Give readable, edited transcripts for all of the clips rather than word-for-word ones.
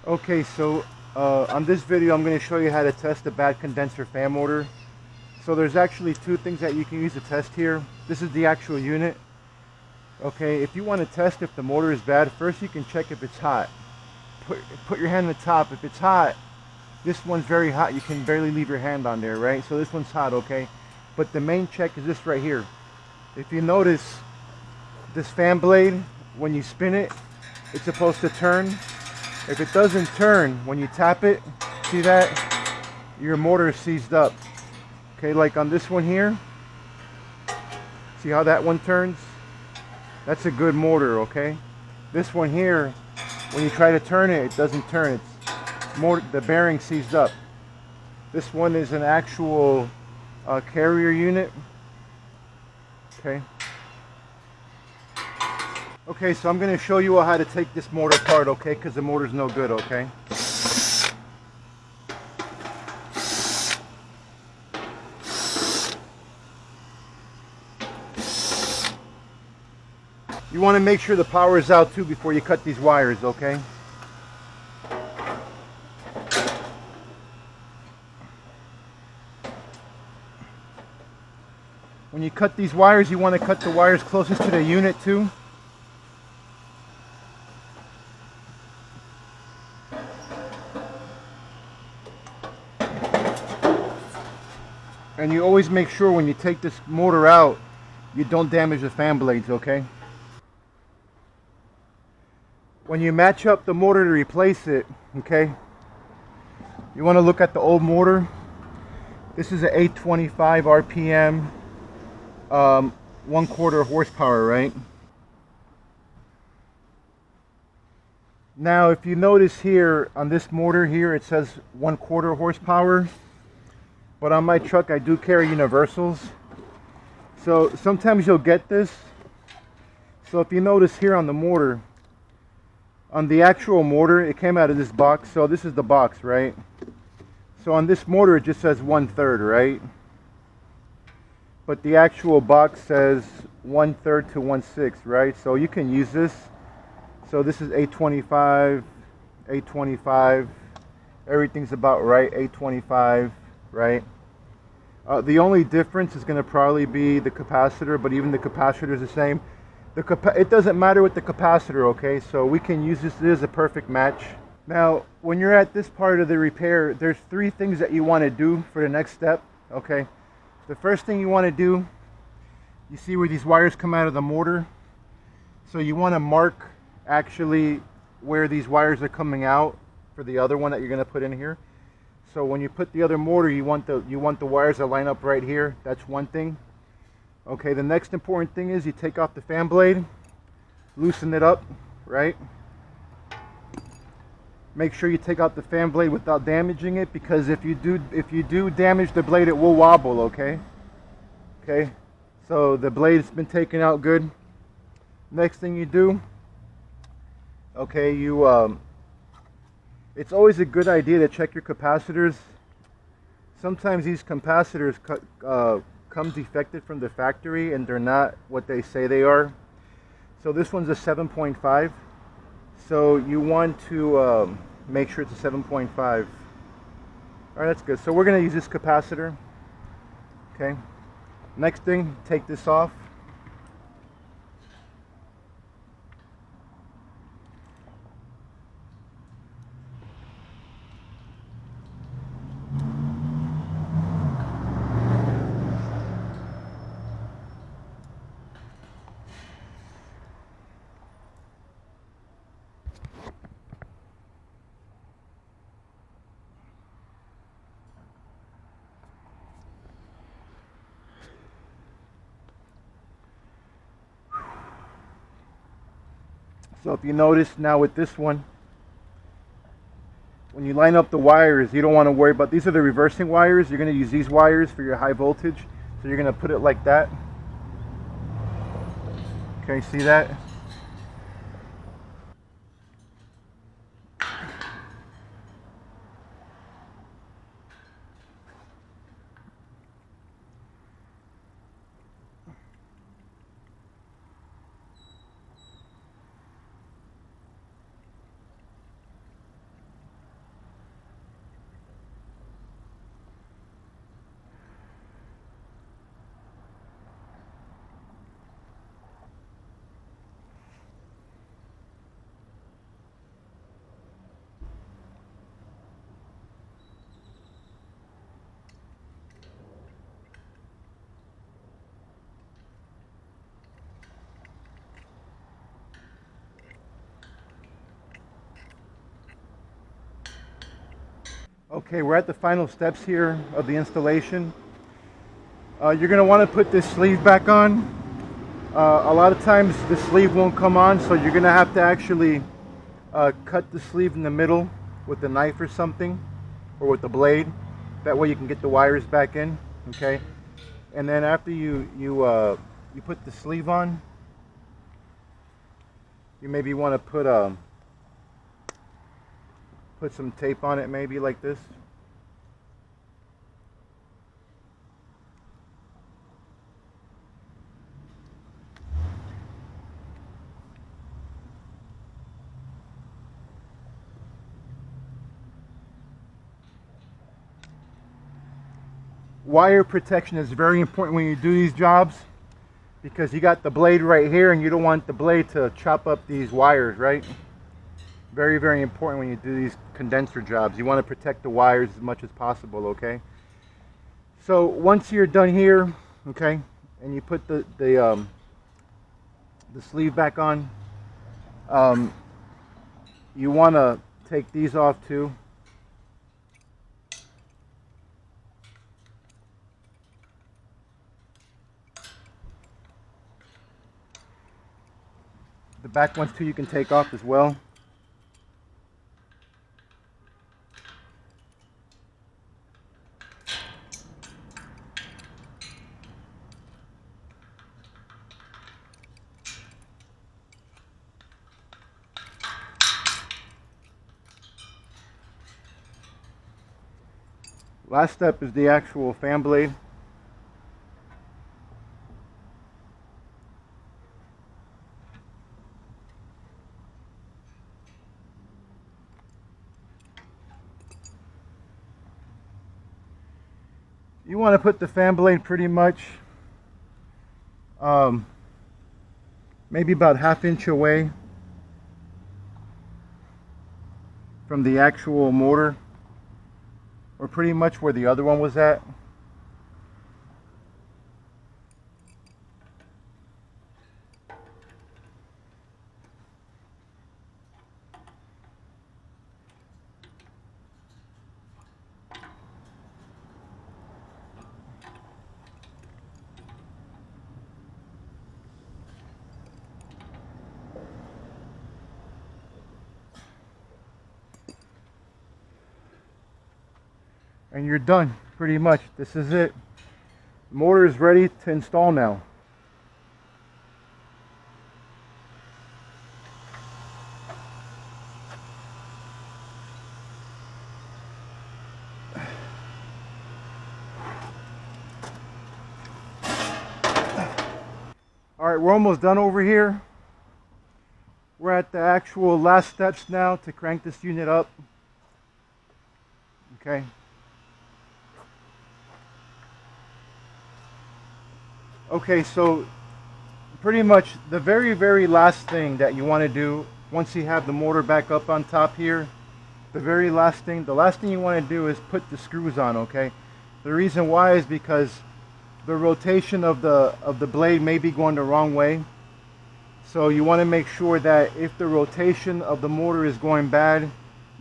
Okay, so on this video I'm going to show you how to test a bad condenser fan motor. So there's actually two things that you can use to test here. This is the actual unit. Okay, if you want to test if the motor is bad, first you can check if it's hot. Put your hand on the top. If it's hot, this one's very hot. You can barely leave your hand on there, right? So this one's hot, okay? But the main check is this right here. If you notice, this fan blade, when you spin it, it's supposed to turn. If it doesn't turn, when you tap it, see that? Your motor is seized up. Okay, like on this one here, see how that one turns? That's a good motor, okay? This one here, when you try to turn it, it doesn't turn. It's more, the bearing seized up. This one is an actual carrier unit. Okay. Okay, so I'm going to show you how to take this motor apart, okay? Because the motor's no good, okay? You want to make sure the power is out too before you cut these wires, okay? When you cut these wires, you want to cut the wires closest to the unit too. And you always make sure when you take this motor out, you don't damage the fan blades, okay? When you match up the motor to replace it, okay, you want to look at the old motor. This is an 825 RPM, 1/4 horsepower, right? Now, if you notice here on this motor here, it says 1/4 horsepower, but on my truck I do carry universals. So sometimes you'll get this. So if you notice here on the motor, on the actual motor, it came out of this box. So this is the box, right? So on this motor, it just says 1/3, right? But the actual box says 1/3 to 1/6, right? So you can use this. So this is 825, 825. Everything's about right, 825, right? The only difference is going to probably be the capacitor, but even the capacitor is the same. It doesn't matter with the capacitor, okay? So we can use this. This is a perfect match. Now, when you're at this part of the repair, there's three things that you want to do for the next step, okay? The first thing you want to do, you see where these wires come out of the motor? So you want to mark actually where these wires are coming out for the other one that you're going to put in here. So when you put the other motor, you want the wires to line up right here. That's one thing. Okay, the next important thing is you take off the fan blade, loosen it up, right? Make sure you take out the fan blade without damaging it, because if you do damage the blade, it will wobble, okay? Okay, so the blade's been taken out good. Next thing you do, okay, it's always a good idea to check your capacitors. Sometimes these capacitors come defective from the factory and they're not what they say they are. So this one's a 7.5. So you want to make sure it's a 7.5. All right, that's good. So we're going to use this capacitor. Okay. Next thing, take this off. So if you notice now with this one, when you line up the wires, you don't want to worry about, these are the reversing wires. You're going to use these wires for your high voltage. So you're going to put it like that. Okay, see that? Okay, we're at the final steps here of the installation. You're going to want to put this sleeve back on. A lot of times the sleeve won't come on, so you're going to have to actually cut the sleeve in the middle with a knife or something, or with the blade. That way you can get the wires back in. Okay, and then after you put the sleeve on, you maybe want to put some tape on it, maybe like this. Wire protection is very important when you do these jobs, because you got the blade right here and you don't want the blade to chop up these wires, right? Very, very important when you do these condenser jobs. You want to protect the wires as much as possible, okay? So once you're done here, okay, and you put the sleeve back on, you want to take these off too. The back ones too you can take off as well. Last step is the actual fan blade. You want to put the fan blade pretty much maybe about ½ inch away from the actual motor, or pretty much where the other one was at. And you're done, pretty much. This is it. The motor is ready to install now. All right, we're almost done over here. We're at the actual last steps now to crank this unit up. Okay. Okay, so pretty much the very, very last thing that you want to do once you have the motor back up on top here, the last thing you want to do is put the screws on, okay? The reason why is because the rotation of the blade may be going the wrong way. So you want to make sure that if the rotation of the motor is going bad,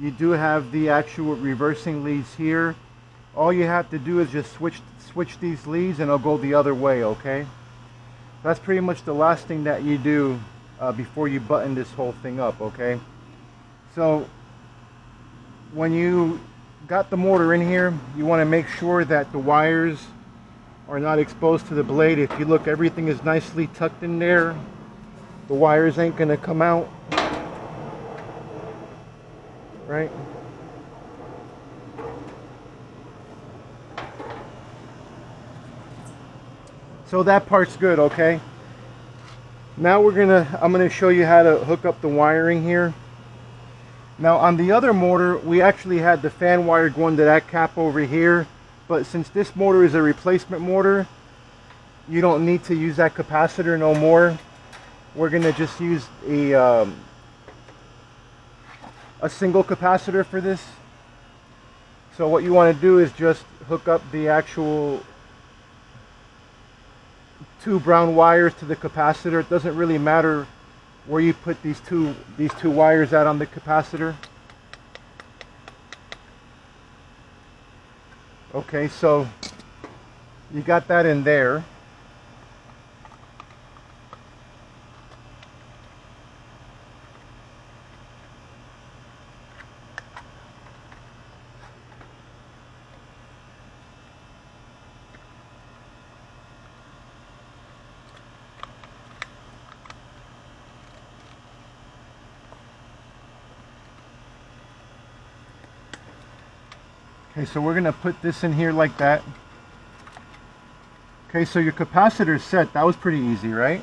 you do have the actual reversing leads here. All you have to do is just switch these leads and it'll go the other way, okay? That's pretty much the last thing that you do before you button this whole thing up, okay? So when you got the motor in here, you want to make sure that the wires are not exposed to the blade. If you look, everything is nicely tucked in there. The wires ain't gonna come out, right? So that part's good, okay? Now I'm gonna show you how to hook up the wiring here. Now on the other motor, we actually had the fan wire going to that cap over here, but since this motor is a replacement motor, you don't need to use that capacitor no more. We're gonna just use a single capacitor for this. So what you want to do is just hook up the actual 2 brown wires to the capacitor. It doesn't really matter where you put these two wires at on the capacitor. Okay, so you got that in there. Okay, so we're gonna put this in here like that. Okay, so your capacitor's set. That was pretty easy, right?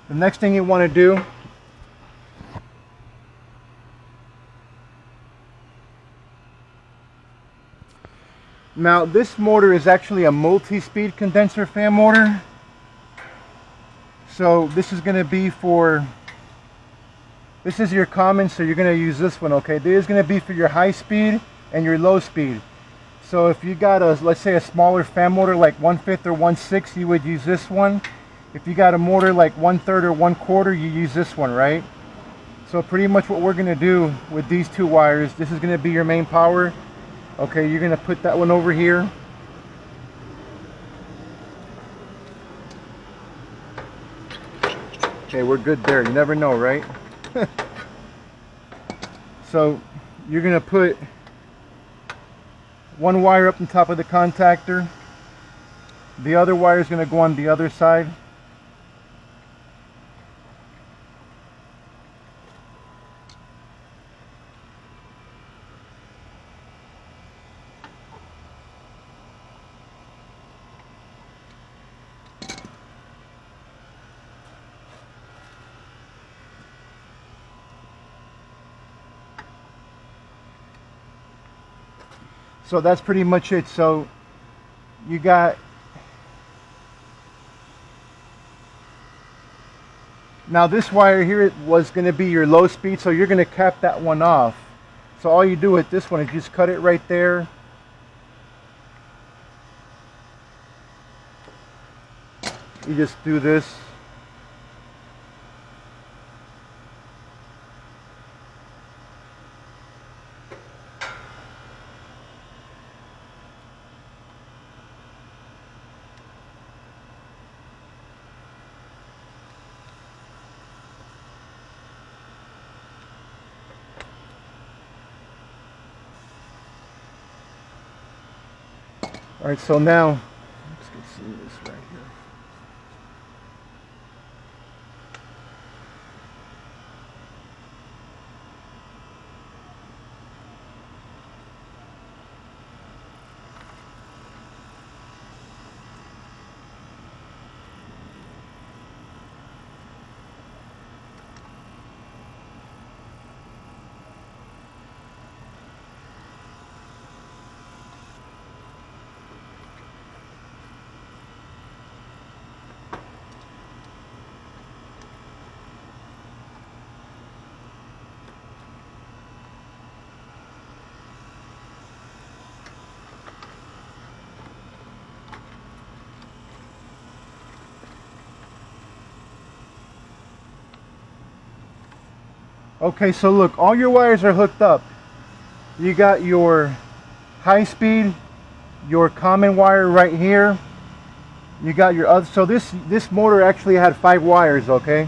The next thing you want to do, now this motor is actually a multi-speed condenser fan motor. So this is going to be for, this is your common, so you're going to use this one, okay? This is going to be for your high speed and your low speed. So if you got a, let's say a smaller fan motor like 1/5 or 1/6, you would use this one. If you got a motor like 1/3 or 1/4, you use this one, right? So pretty much what we're going to do with these two wires, this is going to be your main power. Okay, you're going to put that one over here. Okay, we're good there. You never know, right? So you're going to put one wire up on top of the contactor. The other wire is going to go on the other side. So that's pretty much it. So you got, now this wire here was going to be your low speed, so you're going to cap that one off. So all you do with this one is just cut it right there. You just do this. All right, so now let's get some of this right here. Okay, so look, all your wires are hooked up. You got your high speed, your common wire right here. You got your other, so this motor actually had 5 wires, okay?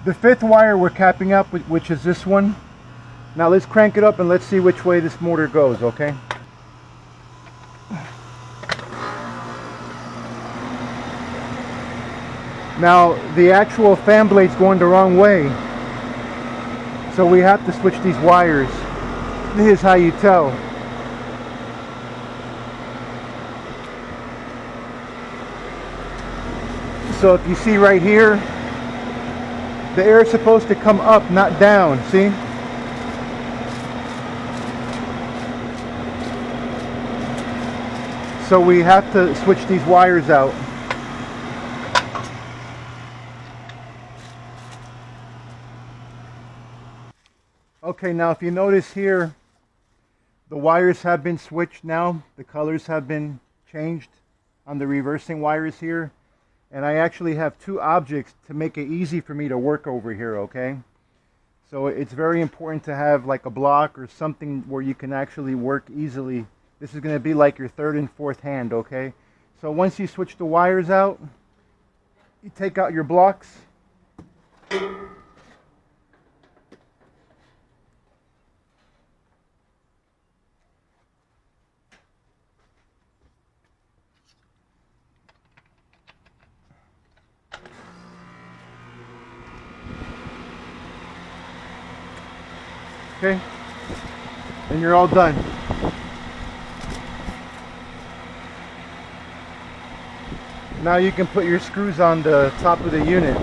The 5th wire we're capping up, which is this one. Now let's crank it up and let's see which way this motor goes, okay? Now the actual fan blade's going the wrong way, so we have to switch these wires. This is how you tell. So if you see right here, the air is supposed to come up, not down, see? So we have to switch these wires out. Okay, now if you notice here, the wires have been switched now. The colors have been changed on the reversing wires here. And I actually have 2 objects to make it easy for me to work over here, okay? So it's very important to have like a block or something where you can actually work easily. This is going to be like your third and fourth hand, okay? So once you switch the wires out, you take out your blocks. Okay, and you're all done. Now you can put your screws on the top of the unit.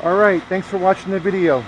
Alright, thanks for watching the video.